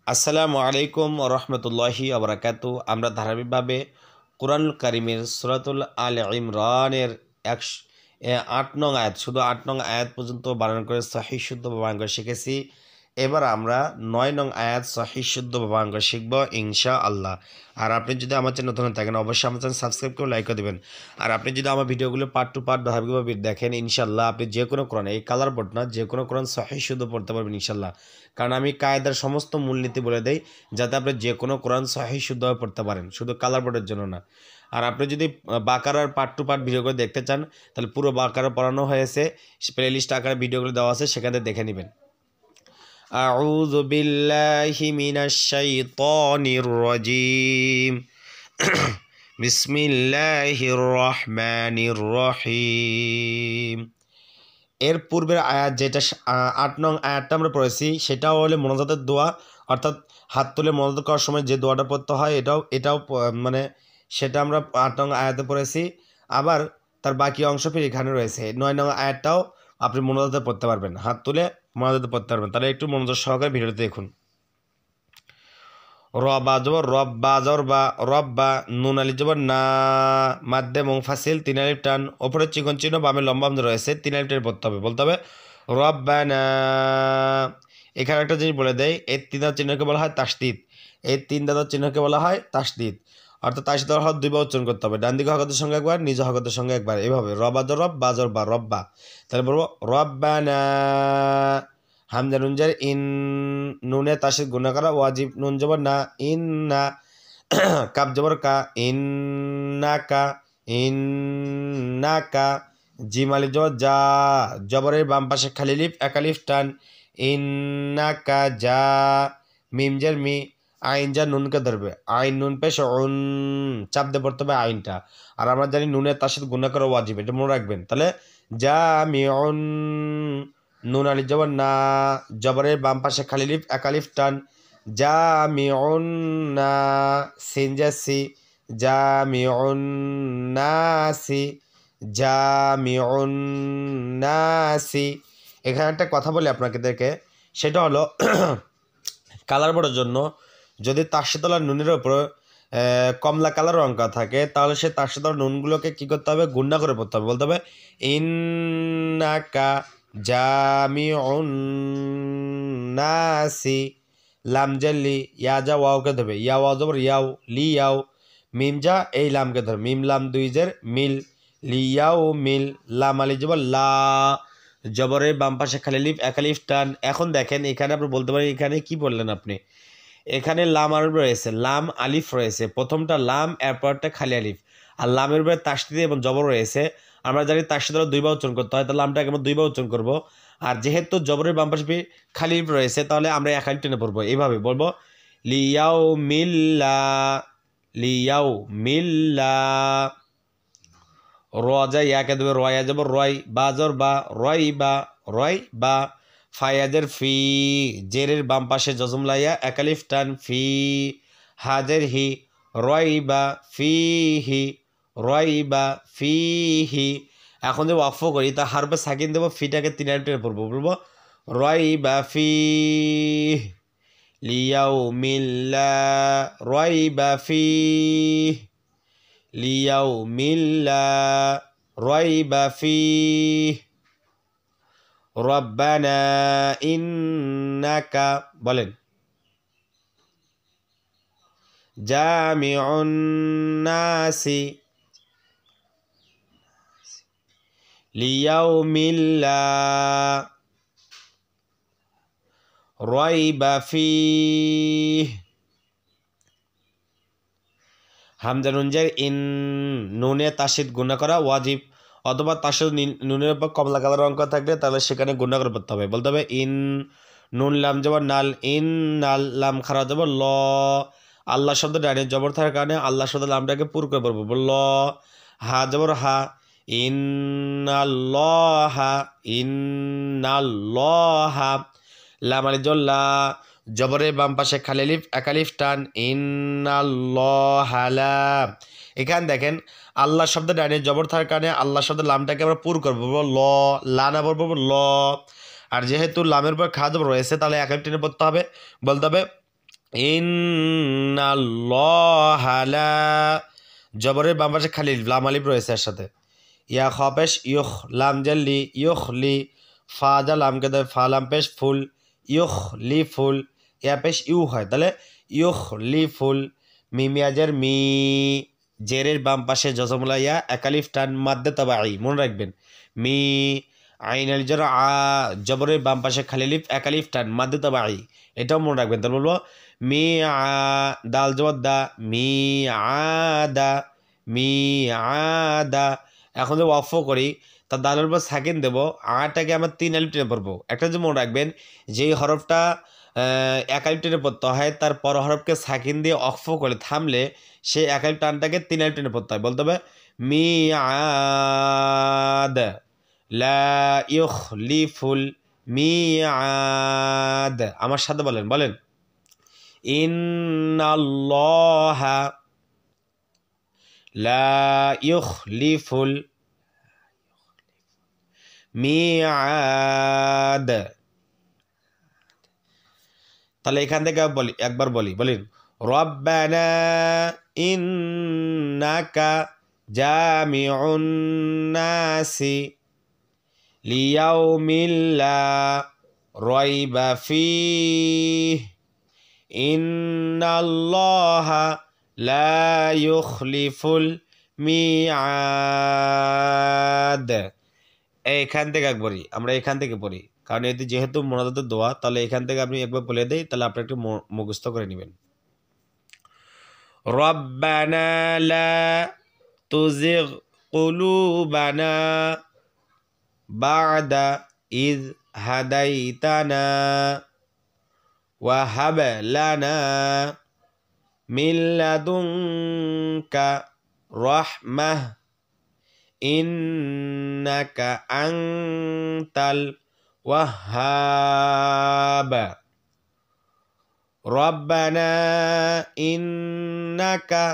আসসালামু আলাইকুম রহমতুল্লাহি আবরাকাতু। আমরা ধারাবাহিকভাবে কুরআনুল কারিমের সূরাতুল আল ইমরানের 8 নং আয়াত, শুধু 8 নং আয়াত পর্যন্ত বানান করে সহিহ শুদ্ধ বানান করে শিখেছি। এবার আমরা 9 নং আয়াত সহিহ শুদ্ধ বানান করে শিখব ইনশাআল্লাহ। আর আপনি যদি আমার চ্যানেল নতুন থাকেন অবশ্যই আমার চ্যানেল সাবস্ক্রাইব করে লাইক করে দেবেন। আর আপনি যদি আমার ভিডিওগুলো পার্ট টু পার্ট ধারাবাহিকভাবে দেখেন ইনশাআল্লাহ আপনি যে কোনো কোরআন, এই কালার বোর্ড না, যে কোনো কোরআন সহিহ শুদ্ধ পড়তে পারবেন ইনশাআল্লাহ। কারণ আমি কায়দার সমস্ত মূলনীতি বলে দেই যাতে আপনি যে কোনো কোরআন সহিহ শুদ্ধভাবে পড়তে পারেন, শুধু কালার বোর্ডের জন্য না। আর আপনি যদি বাকারার পার্ট টু পার্ট ভিডিও করে দেখতে চান তাহলে পুরো বাকারা পড়ানো হয়েছে, প্লে লিস্ট আকারে ভিডিওগুলো দেওয়া আছে, সেখানে দেখে নেবেন। আউযু বিল্লাহি মিনাশ শাইতানির রাজিম। বিসমিল্লাহির রহমানির রহিম। এর পূর্বের আয়াত যেটা 8 নং আয়াতটা আমরা পড়েছি সেটাও হলে মোনাজাতের দোয়া, অর্থাৎ হাত তুলে মোনাজাত করার সময় যে দোয়াটা পড়তে হয় এটাও মানে সেটা আমরা 8 নং আয়াতে পড়েছি। আবার তার বাকি অংশ ফির এখানে রয়েছে। 9 নং আয়াতটাও আপনি মোনাজাতে পড়তে পারবেন, হাত তুলে মোনাজাতে পড়তে পারবেন। তাহলে একটু মনোযোগ সহকারে ভিডিওতে দেখুন। রবা জবর রব, বা জবর বা, রব বা, নুন আলি জবর না, মাধ্যে মুনফাসিল 3 আলিফ টান, ওপরে চিকন চিহ্ন, বামে লম্বা রয়েছে, 3 আলিফ টান পড়তে হবে, বলতে হবে রব্বানা। এখানে একটা জিনিস বলে দেয়, এই 3 দাঁত চিহ্নকে বলা হয় তাসদিদ। এই 3 দাঁত চিহ্নকে বলা হয় তাসদিদ, অর্থাৎ তাসদিদ হওয়ার 2 বার উচ্চারণ করতে হবে, ডান দিকে হরকতের সঙ্গে একবার, নিজ হরকতের সঙ্গে একবার, এভাবে রবা জবর রব, বা জবর বা, রব্বা। তাহলে বলবো রব্বানা। হামজা নুন জার ইন, নুনে তাসদিদ গুণা করা ওয়াজিব, নুন জবর না, ইন না, কাপ জবর কা, ইন না কা, ইন না কা, জিম আলিফ জবর যা, জবরের বাম পাশে খালি লিফ, একালিফ টান, ইন না কা যা, মিম জার মি, আইন যা নুনকে ধরবে, আইন নুন পেশ উন, চাপ দিয়ে পড়তে হবে আইনটা। আর আমরা জানি নুনের তার সাথে গুণা করা ওয়াজিব, এটা মনে রাখবেন। তাহলে যা মি উন, নুন আলিফ জবর না, জবরের বাম পাশে খালি লিফ, একালিফ টান, জামিউন না, সিন জাসি, জামিউন নাসি, জামিউন নাসি। এখানে একটা কথা বলি আপনাদেরকে, সেটা হলো কালার বোর্ডের জন্য যদি তাসদীদ নুনের উপর কমলা কালার রঙ করা থাকে তাহলে সে তাসদীদ নুনগুলোকে কী করতে হবে, গুণনা করে পড়তে হবে, বলতে হবে ইন্নাকা জামিউন নাসি। লাম জাল্লি, ইয়া যা ওয়াওকে ধরবে, ইয়া ওয়াও জবর ইয়াও, লি ইয়াও, মিম যা এই লামকে ধরবে, মিম লাম 2 জের মিল, লিয়াও মিল, লাম আলি জবর লা, জবরের বাম পাশে খালি লিফ, একালিফ টান। এখন দেখেন এখানে আপনি বলতে পারেন এখানে কি বললেন আপনি, এখানে লাম আলিফ রয়েছে, লাম আলিফ রয়েছে, প্রথমটা লাম এরপরটা খালি আলিফ, আর লামের উপরে তাসদীদ এবং জবর রয়েছে। আমরা জানি তাসদীদ 2 বার উচ্চারণ করতে হয়, তাহলে লামটাকে আমরা 2 বার উচ্চারণ করবো। আর যেহেতু জবরের বাম পাশে খালি আলিফ রয়েছে তাহলে আমরা এক আলিফ টেনে পড়বো, এইভাবে বলবো লিয়াও মিল্লা, লিয়াও মিল্লা। রজা ইয়াকে দেবে, রয়া যাব রয়, বাজর বা, রয় বা, রয় বা, ফায়াজের ফি, জেরের বাম পাশে জজম লাইয়া, একালিফ টান, ফি, হাজের হি, রয় বা ফি হি, রয় বা ফি হি। এখন যে ওয়াকফ করি তা হারফে সাকিন দেবো, ফিটাকে 3 আলিফ টেনে পড়বো, বলবো রয় বা ফি, লিয়াও মিল্লা, রয় বা ফি, লিয়াও মিল্লা রাইবা ফিহ, রব্বানা ইন্নাকা, বলেন জামিউন নাসি লিয়াউমিল্লা রাইবা ফিহ। হামজা নুন জার ইন, নুনে তাসদীদ গুণা করা ওয়াজিব, অথবা তাসদীদ নুনের উপর কমলা কালার রঙ করা থাকলে তাহলে সেখানে গুণা করে পড়তে হবে, বলতে হবে ইন, নুন লাম জবর নাল, ইন নাল, লাম খারা জবর ল, আল্লাহ শব্দ ডানে জবর থাকার কারণে আল্লাহ শব্দ লামটাকে পুর করে পড়বো, ল, হা জবর হা, ইন্নাল্লাহা, ইন্নাল্লাহা, লাম আলিফ জবর লা, জবরের বাম পাশে খালি আলিফ, একালিফ টান, ইন্নাল্লাহা লা। এখানে দেখেন আল্লাহ শব্দ ডানে জবর থাকার কারণে আল্লাহ শব্দ লামটাকে আমরা পুর করবো, ল, লা না বলবো ল। আর যেহেতু লামের উপর খা জবর রয়েছে তাহলে এক টেনে পড়তে হবে, বলতে হবে ইন্নাল্লাহা লা জবরের বাম পাশে খালি লাম আলিফ রয়েছে এর সাথে ইয়া খ পেশ ইউখ লাম জাল্লি ইউখলি ফা যা লামকে দেয় ফা লাম পেশ ফুল ইউখলি ফুল ইয়া পেশ ইউ হয় তাহলে ইউখলি ফুল মিমিয়াজের মি জেরের বাম পাশে জজমুলা ইয়া একালিফ টান মাদ্দে তাবাই মনে রাখবেন মি আইন আল জর আ জবরের বাম পাশে খালি লিফ একালিফ টান মাদ্দে তাবাই এটাও মনে রাখবেন তাহলে বলবো মি আ দাল জবর দা মি আদা মি আদা এখন যদি অফ করি তা দালের উপর সাকিন দেবো আটাকে আমরা 3 আলিফ টেনে পড়বো একটা যে মনে রাখবেন যেই হরফটা এক আলিফ টেনে পড়তে হয় তার পর হরফকে সাকিন দিয়ে অফ করে থামলে সেই এক আলিফ টানটাকে 3 আলিফ টেনে পড়তে হয় বলতে হবে মি আদ লা ইউখলিফুল মি আদ আমার সাথে বলেন বলেন ইন্নাল্লাহা লা ইউখলিফুল মিআদ তাহলে এখান থেকে বলি একবার বলেন রব্বানা ইন্নাকা জামিউন নাসি লিয়াউমিল লা রাইবা ফীহি ইন্নাল্লাহা লা ইউখলিফুল মিআদ এইখান থেকে একবারই আমরা এখান থেকে পড়ি কারণ এটি যেহেতু মোনাজাতের দোয়া তাহলে এখান থেকে আপনি একবার বলে দেই তাহলে আপনি একটু মুখস্থ করে নেবেন রব্বানা লা তুজিগ কুলুবানা বা'দা ইয হাদাইতানা ওয়া হাব লানা মিন লাদুনকা রাহমাহ ইন্নাকা আনতাল ওয়াহ্হাব রব্বানা ইন্নাকা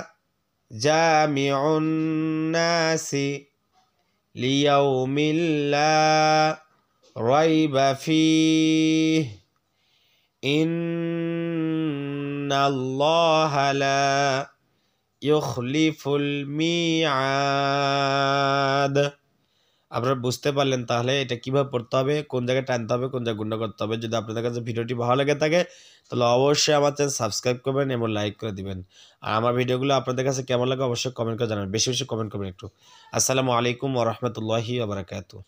জামিউন নাসি লিয়াউমিল লা রাইবা ফীহি ইন্নাল্লাহা লা ইউখলিফুল মিআদ আপনারা বুঝতে পারলেন তাহলে এটা কিভাবে পড়তে হবে কোন জায়গায় টানতে হবে কোন জায়গায় গুণা করতে হবে যদি আপনাদের কাছে ভিডিওটি ভালো লেগে থাকে তাহলে অবশ্যই আমার চ্যানেল সাবস্ক্রাইব করবেন এবং লাইক করে দিবেন আর আমার ভিডিওগুলো আপনাদের কাছে কেমন লাগে অবশ্যই কমেন্ট করে জানাবেন বেশি বেশি কমেন্ট করবেন একটু আসসালামু আলাইকুম ওয়া রাহমাতুল্লাহি ওয়া বারাকাতুহু